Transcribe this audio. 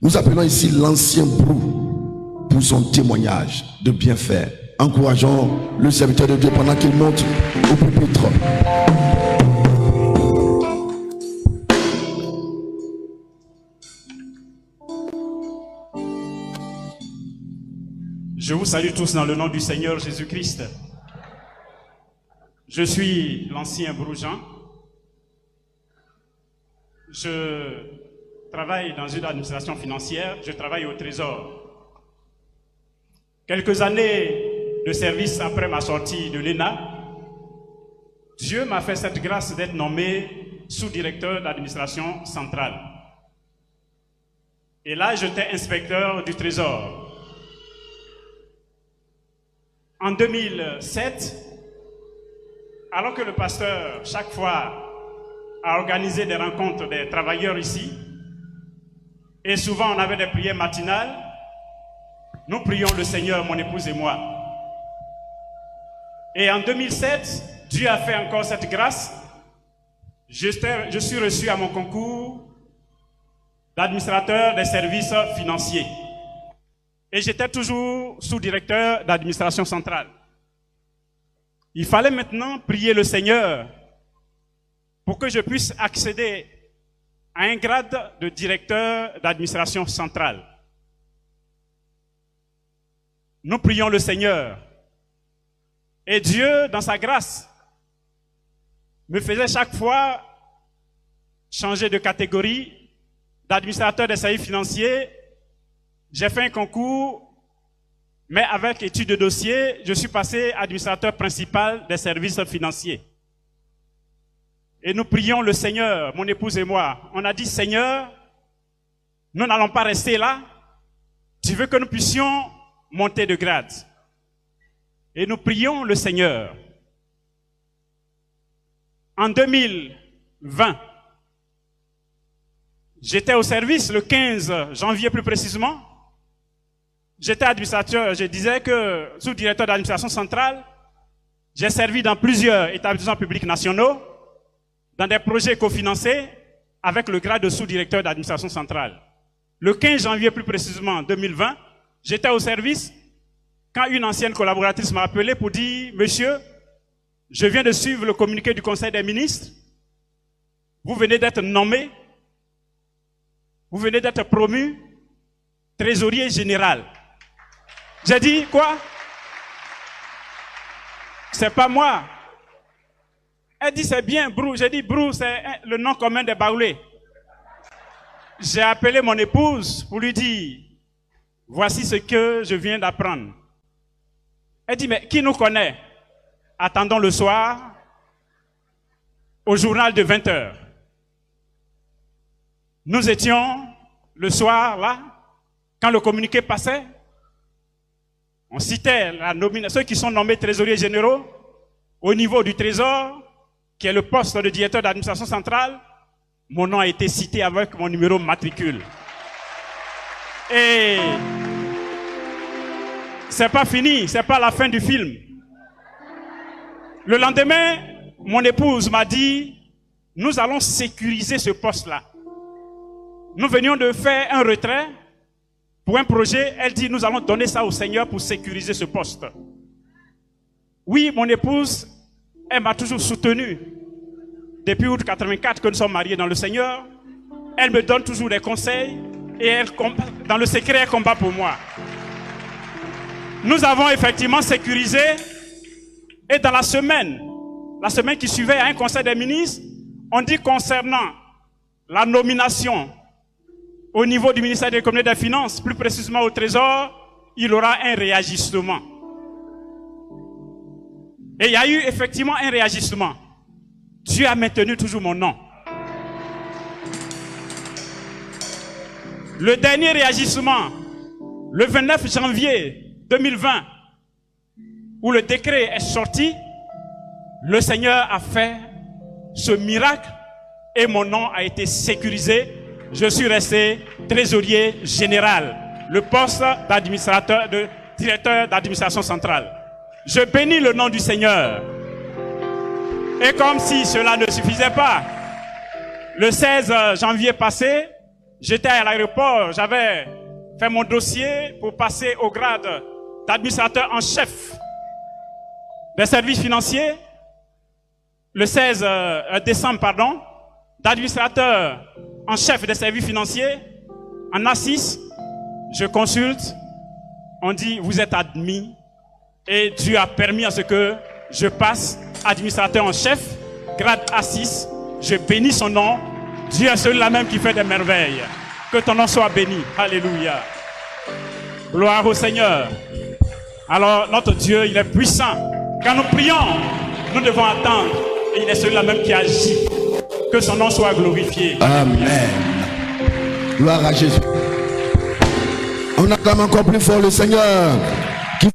Nous appelons ici l'ancien Brou pour son témoignage de bienfaits. Encourageons le serviteur de Dieu pendant qu'il monte au pupitre. Je vous salue tous dans le nom du Seigneur Jésus-Christ. Je suis l'ancien Brou Jean. Je travaille dans une administration financière, je travaille au Trésor. Quelques années de service après ma sortie de l'ENA, Dieu m'a fait cette grâce d'être nommé sous-directeur d'administration centrale. Et là, j'étais inspecteur du Trésor. En 2007, alors que le pasteur, chaque fois, a organisé des rencontres des travailleurs ici, et souvent on avait des prières matinales, nous prions le Seigneur, mon épouse et moi. Et en 2007, Dieu a fait encore cette grâce. Je suis reçu à mon concours d'administrateur des services financiers. Et j'étais toujours sous-directeur d'administration centrale. Il fallait maintenant prier le Seigneur pour que je puisse accéder à un grade de directeur d'administration centrale. Nous prions le Seigneur. Et Dieu, dans sa grâce, me faisait chaque fois changer de catégorie d'administrateur des services financiers. J'ai fait un concours, mais avec étude de dossier, je suis passé administrateur principal des services financiers. Et nous prions le Seigneur, mon épouse et moi. On a dit, Seigneur, nous n'allons pas rester là. Tu veux que nous puissions monter de grade. Et nous prions le Seigneur. En 2020, j'étais au service le 15 janvier plus précisément. J'étais administrateur, je disais que sous-directeur d'administration centrale, j'ai servi dans plusieurs établissements publics nationaux, dans des projets cofinancés avec le grade de sous-directeur d'administration centrale. Le 15 janvier plus précisément 2020, j'étais au service quand une ancienne collaboratrice m'a appelé pour dire « Monsieur, je viens de suivre le communiqué du Conseil des ministres. Vous venez d'être nommé, vous venez d'être promu trésorier général. » J'ai dit, quoi? C'est pas moi. Elle dit, c'est bien, Brou. J'ai dit, Brou, c'est le nom commun des Baoulés. J'ai appelé mon épouse pour lui dire, voici ce que je viens d'apprendre. Elle dit, mais qui nous connaît? Attendons le soir, au journal de 20 h. Nous étions le soir là, quand le communiqué passait. On citait la nomination, ceux qui sont nommés trésoriers généraux au niveau du Trésor, qui est le poste de directeur d'administration centrale. Mon nom a été cité avec mon numéro matricule. Et c'est pas fini, c'est pas la fin du film. Le lendemain, mon épouse m'a dit, nous allons sécuriser ce poste-là. Nous venions de faire un retrait pour un projet. Elle dit, nous allons donner ça au Seigneur pour sécuriser ce poste. Oui, mon épouse, elle m'a toujours soutenu. Depuis août 84 que nous sommes mariés dans le Seigneur, elle me donne toujours des conseils et elle combat, dans le secret, elle combat pour moi. Nous avons effectivement sécurisé et dans la semaine qui suivait à un conseil des ministres, on dit concernant la nomination au niveau du ministère de l'économie et des finances, plus précisément au Trésor, il y aura un réajustement. Et il y a eu effectivement un réajustement. Dieu a maintenu toujours mon nom. Le dernier réajustement, le 29 janvier 2020, où le décret est sorti, le Seigneur a fait ce miracle et mon nom a été sécurisé. Je suis resté trésorier général, le poste d'administrateur, de directeur d'administration centrale. Je bénis le nom du Seigneur. Et comme si cela ne suffisait pas, le 16 janvier passé, j'étais à l'aéroport, j'avais fait mon dossier pour passer au grade d'administrateur en chef des services financiers. Le 16 décembre, d'administrateur en chef des services financiers, en A6, je consulte, on dit vous êtes admis et Dieu a permis à ce que je passe administrateur en chef, grade A6, je bénis son nom, Dieu est celui-là même qui fait des merveilles, que ton nom soit béni, alléluia, gloire au Seigneur. Alors notre Dieu, il est puissant, quand nous prions, nous devons attendre, et il est celui-là même qui agit, que son nom soit glorifié. Amen. Gloire à Jésus. On acclame encore plus fort le Seigneur.